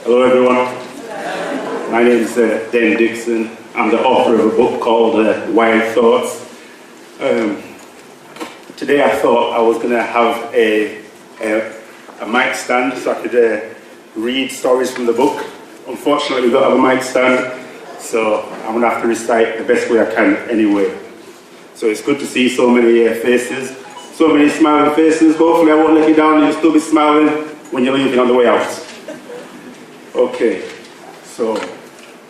Hello everyone, my name is Dixon. I'm the author of a book called Wild Thoughts. Today I thought I was going to have a mic stand so I could read stories from the book. Unfortunately we don't have a mic stand, so I'm going to have to recite the best way I can anyway. So it's good to see so many faces, so many smiling faces. Hopefully I won't let you down, you'll still be smiling when you're leaving on the way out. Okay, so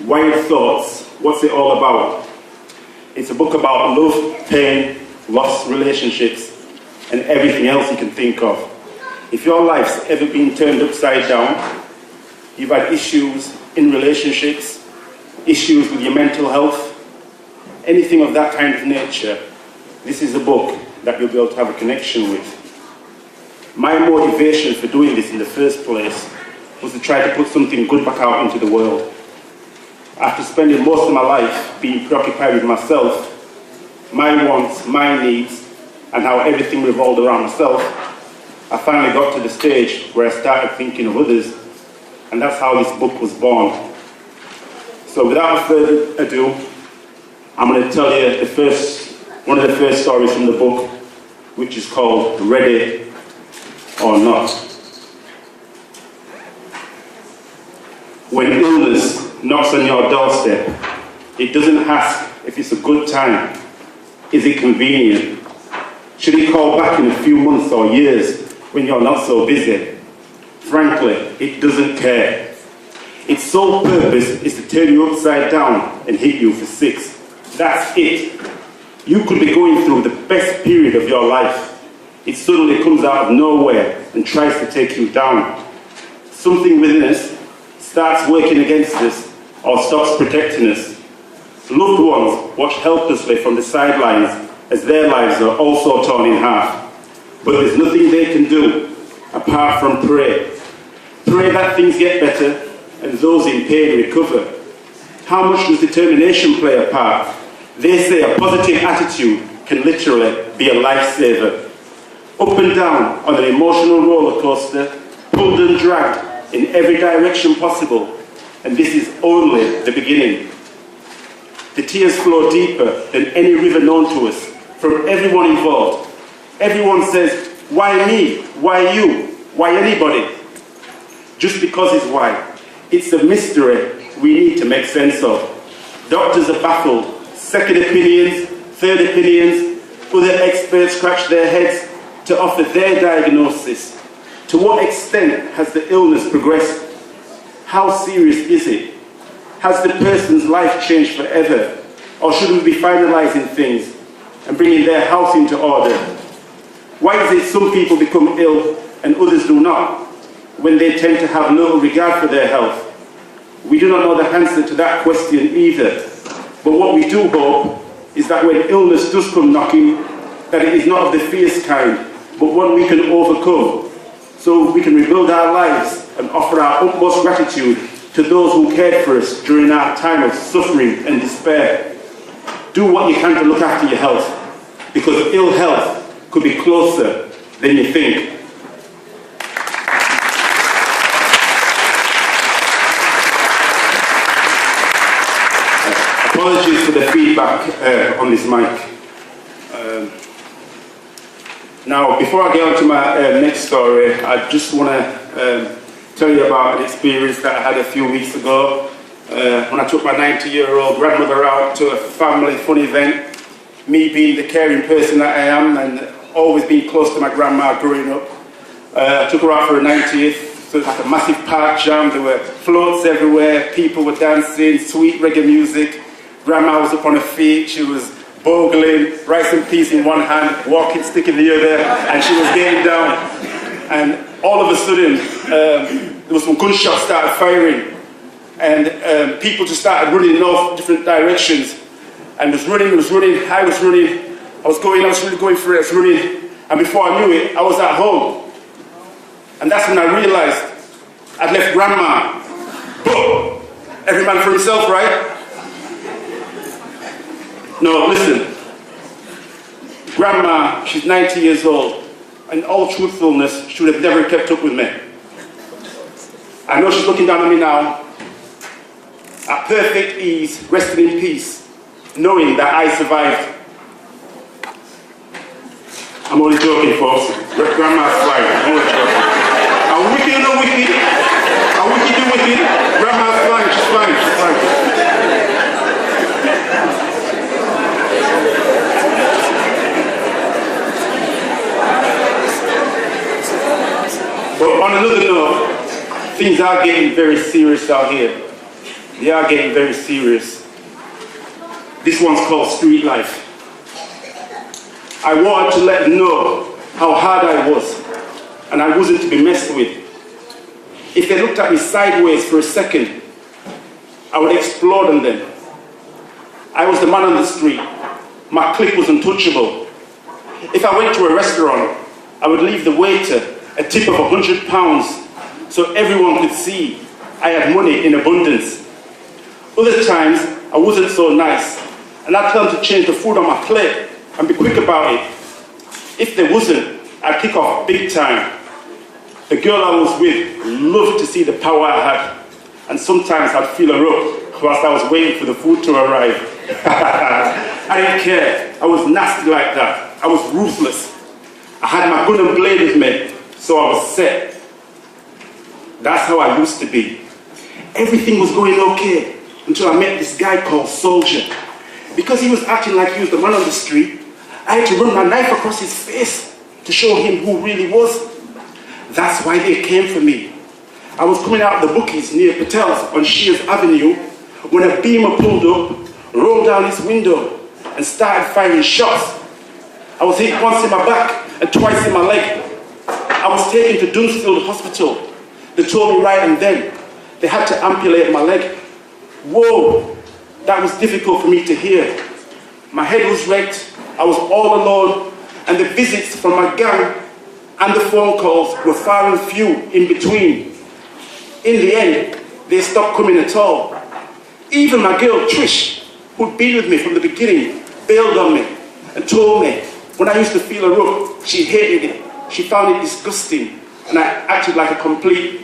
Wild Thoughts, what's it all about? It's a book about love, pain, lost relationships, and everything else you can think of. If your life's ever been turned upside down, you've had issues in relationships, issues with your mental health, anything of that kind of nature, this is a book that you'll be able to have a connection with. My motivation for doing this in the first place was to try to put something good back out into the world. After spending most of my life being preoccupied with myself, my wants, my needs, and how everything revolved around myself, I finally got to the stage where I started thinking of others, and that's how this book was born. So without further ado, I'm going to tell you one of the first stories from the book, which is called Ready or Not. When illness knocks on your doorstep, it doesn't ask if it's a good time. Is it convenient? Should it call back in a few months or years when you're not so busy? Frankly, it doesn't care. Its sole purpose is to turn you upside down and hit you for 6. That's it. You could be going through the best period of your life. It suddenly comes out of nowhere and tries to take you down. Something within us starts working against us or stops protecting us. Loved ones watch helplessly from the sidelines as their lives are also torn in half. But there's nothing they can do apart from pray. Pray that things get better and those in pain recover. How much does determination play a part? They say a positive attitude can literally be a lifesaver. Up and down on an emotional roller coaster, pulled and dragged in every direction possible, and this is only the beginning. The tears flow deeper than any river known to us, from everyone involved. Everyone says, why me? Why you? Why anybody? Just because it's why. It's a mystery we need to make sense of. Doctors are baffled. Second opinions, third opinions, other experts scratch their heads to offer their diagnosis. To what extent has the illness progressed? How serious is it? Has the person's life changed forever? Or should we be finalizing things and bringing their house into order? Why is it some people become ill and others do not, when they tend to have little regard for their health? We do not know the answer to that question either. But what we do hope is that when illness does come knocking, that it is not of the fierce kind, but one we can overcome, so we can rebuild our lives and offer our utmost gratitude to those who cared for us during our time of suffering and despair. Do what you can to look after your health, because ill health could be closer than you think. Apologies for the feedback on this mic. Now, before I get on to my next story, I just want to tell you about an experience that I had a few weeks ago when I took my 90-year-old grandmother out to a family fun event. Me being the caring person that I am and always being close to my grandma growing up. I took her out for her 90th, so it was like a massive park jam. There were floats everywhere, people were dancing, sweet reggae music. Grandma was up on her feet, she was bogling, rice and peas in one hand, walking stick in the other, and she was getting down. And all of a sudden, there was some gunshots started firing, and people just started running in all different directions. And was running, I was running, I was really going for it, I was running, and before I knew it, I was at home. And that's when I realized I'd left Grandma. But every man for himself, right? No, listen. Grandma, she's 90 years old. In all truthfulness, she would have never kept up with me. I know she's looking down on me now, at perfect ease, resting in peace, knowing that I survived. I'm only joking, folks. Grandma's fine. I'm only joking. I'm wicked or wicked. I'm wicked or wicked. Grandma's fine. She's fine. She's fine. But on another note, things are getting very serious out here. They are getting very serious. This one's called street life. I wanted to let them know how hard I was, and I wasn't to be messed with. If they looked at me sideways for a second, I would explode on them. I was the man on the street. My clique was untouchable. If I went to a restaurant, I would leave the waiter a tip of £100 so everyone could see I had money in abundance. Other times, I wasn't so nice, and I'd tell them to change the food on my plate and be quick about it. If there wasn't, I'd kick off big time. The girl I was with loved to see the power I had, and sometimes I'd feel her up whilst I was waiting for the food to arrive. I didn't care. I was nasty like that. I was ruthless. I had my gun and blade with me, so I was set. That's how I used to be. Everything was going okay until I met this guy called Soldier. Because he was acting like he was the man on the street, I had to run my knife across his face to show him who really was. That's why they came for me. I was coming out of the bookies near Patel's on Shears Avenue when a beamer pulled up, rolled down his window, and started firing shots. I was hit once in my back and twice in my leg. I was taken to Huddersfield Hospital. They told me right and then they had to amputate my leg. Whoa, that was difficult for me to hear. My head was wrecked, I was all alone, and the visits from my gang and the phone calls were far and few in between. In the end, they stopped coming at all. Even my girl Trish, who'd been with me from the beginning, bailed on me and told me when I used to feel her up, she hated it. She found it disgusting, and I acted like a complete.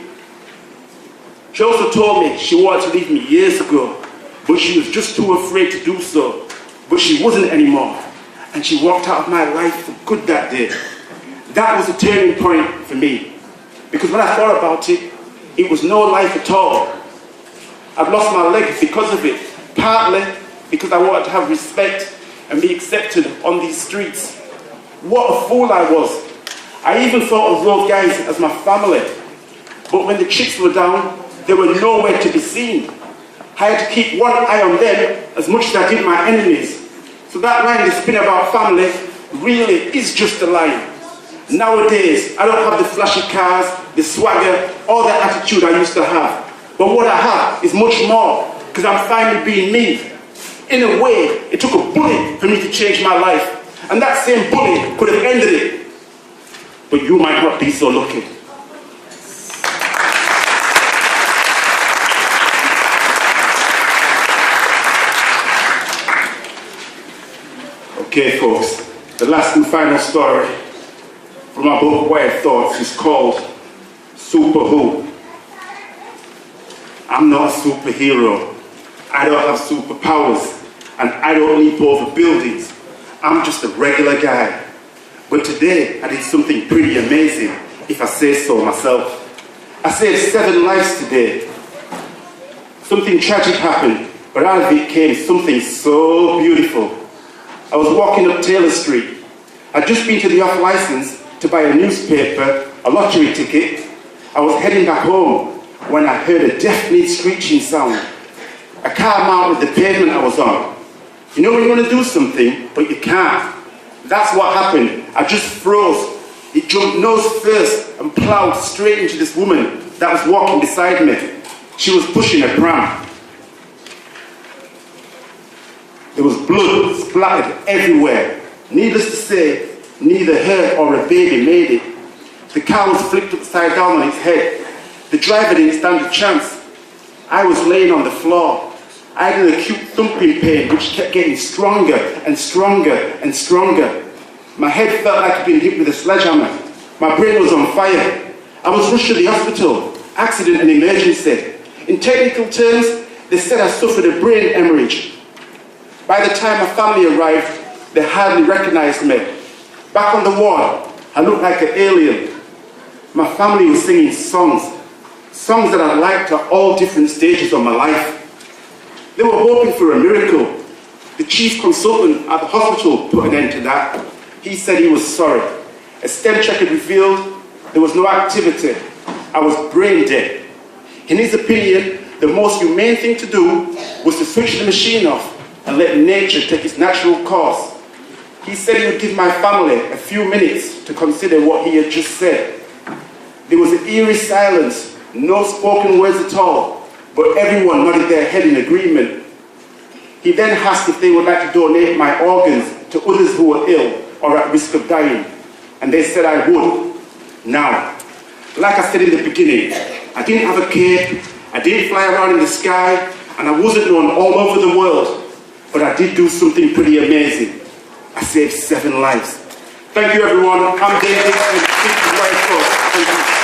She also told me she wanted to leave me years ago, but she was just too afraid to do so. But she wasn't anymore, and she walked out of my life for good that day. That was a turning point for me, because when I thought about it, it was no life at all. I'd lost my leg because of it, partly because I wanted to have respect and be accepted on these streets. What a fool I was. I even thought of those guys as my family, but when the chips were down, they were nowhere to be seen. I had to keep one eye on them as much as I did my enemies. So that line they spin about family really is just a line. Nowadays, I don't have the flashy cars, the swagger, or the attitude I used to have. But what I have is much more, because I'm finally being me. In a way, it took a bullet for me to change my life. And that same bullet could have ended it. But you might not be so lucky. Okay, folks, the last and final story from my book, Wired Thoughts, is called Super Who. I'm not a superhero. I don't have superpowers, and I don't leap over buildings. I'm just a regular guy. But today, I did something pretty amazing, if I say so myself. I saved 7 lives today. Something tragic happened, but out of it came something so beautiful. I was walking up Taylor Street. I'd just been to the off license to buy a newspaper, a lottery ticket. I was heading back home when I heard a deafening screeching sound. A car mounted the pavement I was on. You know when you want to do something, but you can't. That's what happened. I just froze. It jumped nose first and ploughed straight into this woman that was walking beside me. She was pushing a pram. There was blood splattered everywhere. Needless to say, neither her or her baby made it. The car was flipped upside down on its head. The driver didn't stand a chance. I was laying on the floor. I had an acute thumping pain which kept getting stronger and stronger and stronger. My head felt like I'd been hit with a sledgehammer. My brain was on fire. I was rushed to the hospital. accident and emergency. In technical terms, they said I suffered a brain hemorrhage. By the time my family arrived, they hardly recognized me. Back on the ward, I looked like an alien. My family was singing songs that I liked at all different stages of my life. They were hoping for a miracle. The chief consultant at the hospital put an end to that. He said he was sorry. A stem check had revealed there was no activity. I was brain dead. In his opinion, the most humane thing to do was to switch the machine off and let nature take its natural course. He said he would give my family a few minutes to consider what he had just said. There was an eerie silence, no spoken words at all, but everyone nodded their head in agreement. He then asked if they would like to donate my organs to others who were ill or at risk of dying, and they said I would. Now, like I said in the beginning, I didn't have a cape, I didn't fly around in the sky, and I wasn't known all over the world, but I did do something pretty amazing. I saved 7 lives. Thank you, everyone. I'm David, and this is my thoughts. Thank you.